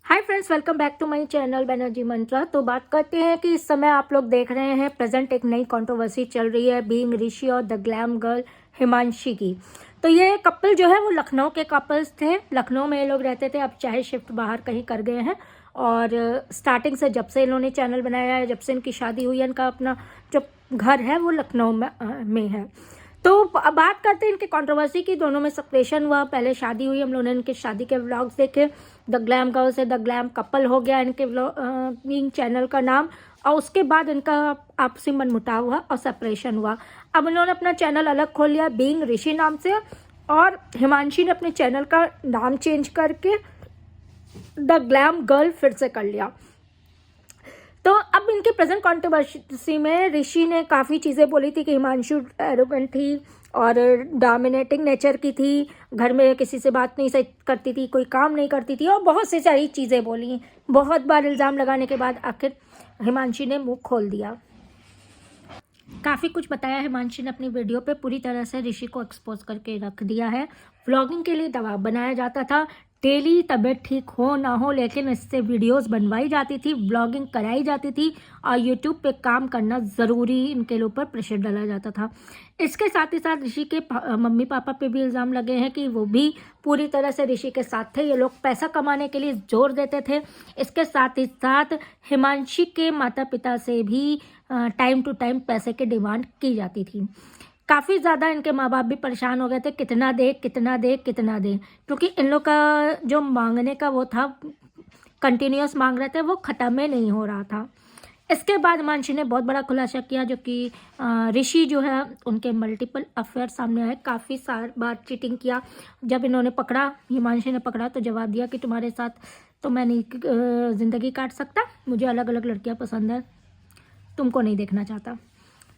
Hi friends, welcome back to my channel Banerjee Mantra. तो बात करते हैं कि इस समय आप लोग देख रहे हैं प्रेजेंट एक नई कंट्रोवर्सी चल रही है बीइंग ऋषि और द ग्लैम गर्ल हिमांशी की। तो ये कपल जो है वो लखनऊ के कपल्स थे। लखनऊ में ये लोग रहते थे, अब चाहे शिफ्ट बाहर कहीं कर गए हैं। और स्टार्टिंग से जब से इन्होंने चैनल बनाया है, जब से इनकी शादी हुई है, इनका अपना जो घर है वो लखनऊ में है। तो अब बात करते हैं इनके कंट्रोवर्सी की। दोनों में सेपरेशन हुआ, पहले शादी हुई, हम लोगों ने इनके शादी के व्लॉग्स देखे। द ग्लैम गर्ल से द ग्लैम कपल हो गया इनके चैनल का नाम। और उसके बाद इनका आपसी मनमुटाव हुआ और सेपरेशन हुआ। अब इन्होंने अपना चैनल अलग खोल लिया बीइंग ऋषि नाम से, और हिमांशी ने अपने चैनल का नाम चेंज करके द ग्लैम गर्ल फिर से कर लिया। तो अब इनके प्रेजेंट कंट्रोवर्सी में ऋषि ने काफ़ी चीज़ें बोली थी कि हिमांशु एरोगेंट थी और डोमिनेटिंग नेचर की थी, घर में किसी से बात नहीं सही करती थी, कोई काम नहीं करती थी, और बहुत सी सारी चीज़ें बोली। बहुत बार इल्ज़ाम लगाने के बाद आखिर हिमांशी ने मुंह खोल दिया, काफ़ी कुछ बताया। हिमांशी ने अपनी वीडियो पे पूरी तरह से ऋषि को एक्सपोज करके रख दिया है। व्लॉगिंग के लिए दबाव बनाया जाता था, डेली तबीयत ठीक हो ना हो लेकिन इससे वीडियोस बनवाई जाती थी, ब्लॉगिंग कराई जाती थी, और यूट्यूब पे काम करना ज़रूरी, इनके ऊपर प्रेशर डाला जाता था। इसके साथ ही साथ ऋषि के मम्मी पापा पे भी इल्ज़ाम लगे हैं कि वो भी पूरी तरह से ऋषि के साथ थे। ये लोग पैसा कमाने के लिए जोर देते थे। इसके साथ ही साथ हिमांशी के माता पिता से भी टाइम टू टाइम पैसे की डिमांड की जाती थी। काफ़ी ज़्यादा इनके माँ बाप भी परेशान हो गए थे, कितना दे कितना दे कितना दे, क्योंकि इन लोग का जो मांगने का वो था, कंटिन्यूस मांग रहे थे, वो ख़त्म ही नहीं हो रहा था। इसके बाद हिमांशी ने बहुत बड़ा खुलासा किया, जो कि ऋषि जो है उनके मल्टीपल अफेयर सामने आए, काफ़ी सार बार चीटिंग किया। जब इन्होंने पकड़ा, हिमांशी ने पकड़ा, तो जवाब दिया कि तुम्हारे साथ तो मैं नहीं ज़िंदगी काट सकता, मुझे अलग अलग लड़कियाँ पसंद है, तुमको नहीं देखना चाहता।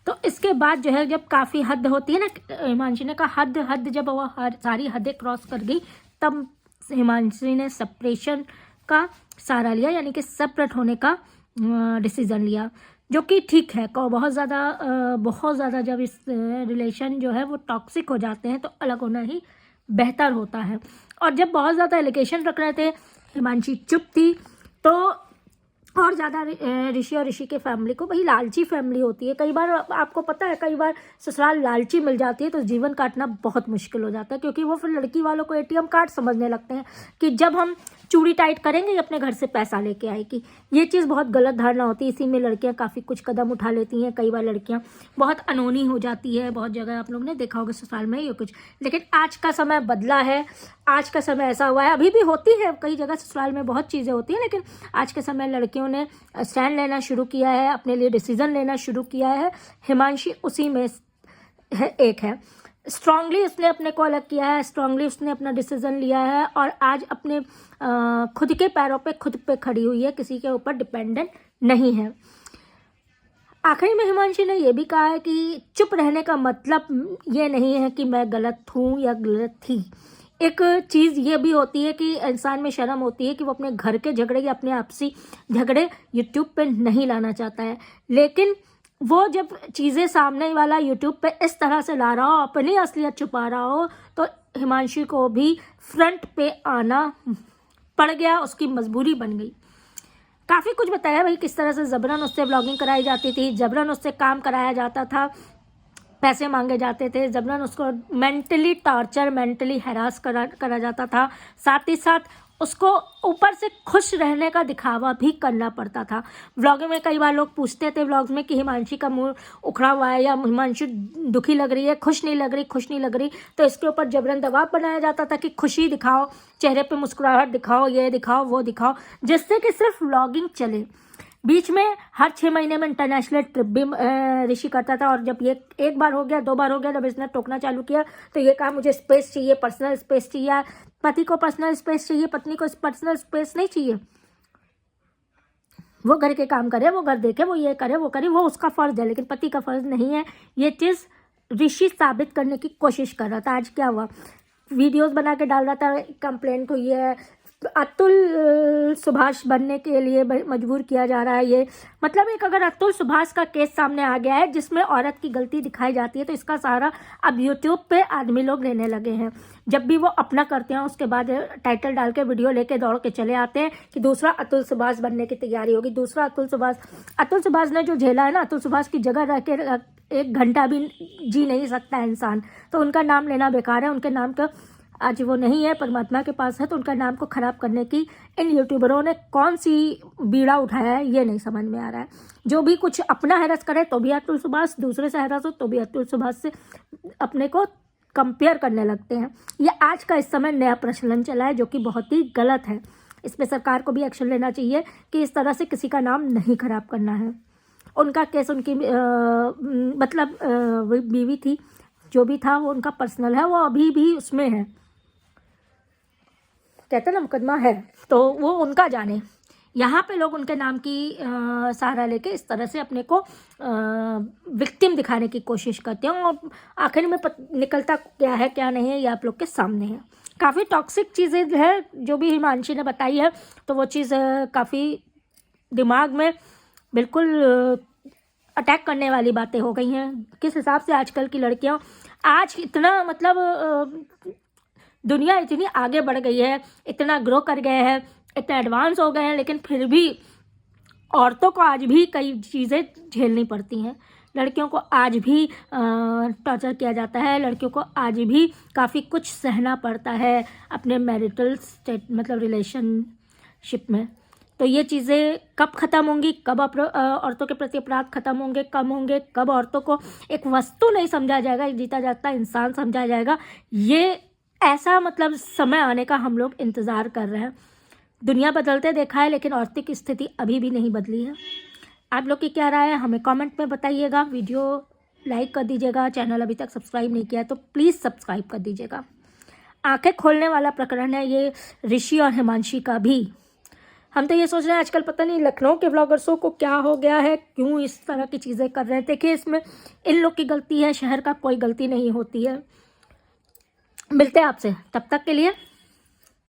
तो इसके बाद जो है जब काफ़ी हद होती है ना, हिमांशी ने कहा हद जब वो सारी हदें क्रॉस कर गई, तब हिमांशी ने सेपरेशन का सहारा लिया, यानी कि सेपरेट होने का डिसीज़न लिया, जो कि ठीक है। बहुत ज़्यादा जब इस रिलेशन जो है वो टॉक्सिक हो जाते हैं तो अलग होना ही बेहतर होता है। और जब बहुत ज़्यादा एलिगेशन रख रहे थे, हिमांशी चुप थी। तो और ज़्यादा ऋषि और ऋषि के फैमिली को, भाई लालची फैमिली होती है, कई बार आपको पता है, कई बार ससुराल लालची मिल जाती है तो जीवन काटना बहुत मुश्किल हो जाता है, क्योंकि वो फिर लड़की वालों को एटीएम कार्ड समझने लगते हैं कि जब हम चूड़ी टाइट करेंगे ये अपने घर से पैसा लेके आएगी। ये चीज़ बहुत गलत धारणा होती है, इसी में लड़कियां काफ़ी कुछ कदम उठा लेती हैं। कई बार लड़कियां बहुत अनोनी हो जाती है, बहुत जगह आप लोग ने देखा होगा ससुराल में ये कुछ। लेकिन आज का समय बदला है, आज का समय ऐसा हुआ है, अभी भी होती है कई जगह ससुराल में बहुत चीज़ें होती हैं, लेकिन आज के समय लड़कियों ने स्टैंड लेना शुरू किया है, अपने लिए डिसीजन लेना शुरू किया है। हिमांशी उसी में एक है। स्ट्रांगली उसने अपने को अलग किया है, स्ट्रांगली उसने अपना डिसीजन लिया है, और आज अपने खुद के पैरों पे खुद पे खड़ी हुई है, किसी के ऊपर डिपेंडेंट नहीं है। आखिरी में हिमांशी ने यह भी कहा है कि चुप रहने का मतलब ये नहीं है कि मैं गलत हूँ या गलत थी। एक चीज़ ये भी होती है कि इंसान में शर्म होती है कि वो अपने घर के झगड़े या अपने आपसी झगड़े यूट्यूब पे नहीं लाना चाहता है, लेकिन वो जब चीज़ें सामने वाला यूट्यूब पे इस तरह से ला रहा हो, अपनी असलियत छुपा रहा हो, तो हिमांशी को भी फ्रंट पे आना पड़ गया, उसकी मजबूरी बन गई। काफ़ी कुछ बताया भाई, किस तरह से जबरन उससे व्लॉगिंग कराई जाती थी, जबरन उससे काम कराया जाता था, पैसे मांगे जाते थे, जबरन उसको मेंटली टॉर्चर, मेंटली हैरास करा जाता था। साथ ही साथ उसको ऊपर से खुश रहने का दिखावा भी करना पड़ता था। व्लॉगिंग में कई बार लोग पूछते थे व्लॉग्स में कि हिमांशी का मुंह उखड़ा हुआ है, या हिमांशी दुखी लग रही है, खुश नहीं लग रही, तो इसके ऊपर जबरन दबाव बनाया जाता था कि खुशी दिखाओ, चेहरे पे मुस्कुराहट दिखाओ, ये दिखाओ वो दिखाओ, जिससे कि सिर्फ व्लॉगिंग चले। बीच में हर 6 महीने में इंटरनेशनल ट्रिप भी ऋषि करता था, और जब ये एक बार हो गया, 2 बार हो गया, जब इसने टोकना चालू किया तो ये कहा मुझे स्पेस चाहिए, पर्सनल स्पेस चाहिए। पति को पर्सनल स्पेस चाहिए, पत्नी को पर्सनल स्पेस नहीं चाहिए। वो घर के काम करे, वो घर देखे, वो ये करे वो करे, वो उसका फर्ज है, लेकिन पति का फर्ज नहीं है। ये चीज़ ऋषि साबित करने की कोशिश कर रहा था। आज क्या हुआ, वीडियोस बना के डाल रहा था, कंप्लेंट हुई है, अतुल सुभाष बनने के लिए मजबूर किया जा रहा है। ये मतलब एक अगर अतुल सुभाष का केस सामने आ गया है जिसमें औरत की गलती दिखाई जाती है, तो इसका सहारा अब यूट्यूब पे आदमी लोग लेने लगे हैं। जब भी वो अपना करते हैं उसके बाद टाइटल डाल के वीडियो लेके दौड़ के चले आते हैं कि दूसरा अतुल सुभाष बनने की तैयारी होगी, दूसरा अतुल सुभाष ने जो झेला है ना, अतुल सुभाष की जगह रह के 1 घंटा भी जी नहीं सकता है इंसान, तो उनका नाम लेना बेकार है। उनके नाम का आज वो नहीं है, परमात्मा के पास है, तो उनका नाम को खराब करने की इन यूट्यूबरों ने कौन सी बीड़ा उठाया है ये नहीं समझ में आ रहा है। जो भी कुछ अपना हैरस करे तो भी अतुल सुभाष, दूसरे से हैरस हो तो भी अतुल सुभाष से अपने को कंपेयर करने लगते हैं। ये आज का इस समय नया प्रचलन चला है जो कि बहुत ही गलत है। इस पर सरकार को भी एक्शन लेना चाहिए कि इस तरह से किसी का नाम नहीं खराब करना है। उनका केस उनकी मतलब बीवी थी, जो भी था वो उनका पर्सनल है, वो अभी भी उसमें है, कहते ना मुकदमा है, तो वो उनका जाने। यहाँ पे लोग उनके नाम की सहारा लेके इस तरह से अपने को विक्टिम दिखाने की कोशिश करते हैं और आखिर में निकलता क्या है क्या नहीं है ये आप लोग के सामने है। काफ़ी टॉक्सिक चीज़ें है जो भी हिमांशी ने बताई है, तो वो चीज़ काफ़ी दिमाग में बिल्कुल अटैक करने वाली बातें हो गई हैं। किस हिसाब से आजकल की लड़कियां आज इतना मतलब दुनिया इतनी आगे बढ़ गई है, इतना ग्रो कर गए हैं, इतने एडवांस हो गए हैं, लेकिन फिर भी औरतों को आज भी कई चीज़ें झेलनी पड़ती हैं। लड़कियों को आज भी टॉर्चर किया जाता है, लड़कियों को आज भी काफ़ी कुछ सहना पड़ता है अपने मैरिटल मतलब रिलेशनशिप में। तो ये चीज़ें कब ख़त्म होंगी, कब औरतों के प्रति अपराध ख़त्म होंगे, कम होंगे, कब औरतों को एक वस्तु नहीं समझा जाएगा, एक जीता जागता इंसान समझा जाएगा, ये ऐसा मतलब समय आने का हम लोग इंतज़ार कर रहे हैं। दुनिया बदलते देखा है लेकिन औरतों की स्थिति अभी भी नहीं बदली है। आप लोग की क्या राय है हमें कमेंट में बताइएगा। वीडियो लाइक कर दीजिएगा, चैनल अभी तक सब्सक्राइब नहीं किया है तो प्लीज़ सब्सक्राइब कर दीजिएगा। आंखें खोलने वाला प्रकरण है ये ऋषि और हिमांशी का भी। हम तो ये सोच रहे हैं आजकल पता नहीं लखनऊ के ब्लॉगर्सों को क्या हो गया है, क्यों इस तरह की चीज़ें कर रहे हैं। देखिए इसमें इन लोग की गलती है, शहर का कोई गलती नहीं होती है। मिलते हैं आपसे, तब तक के लिए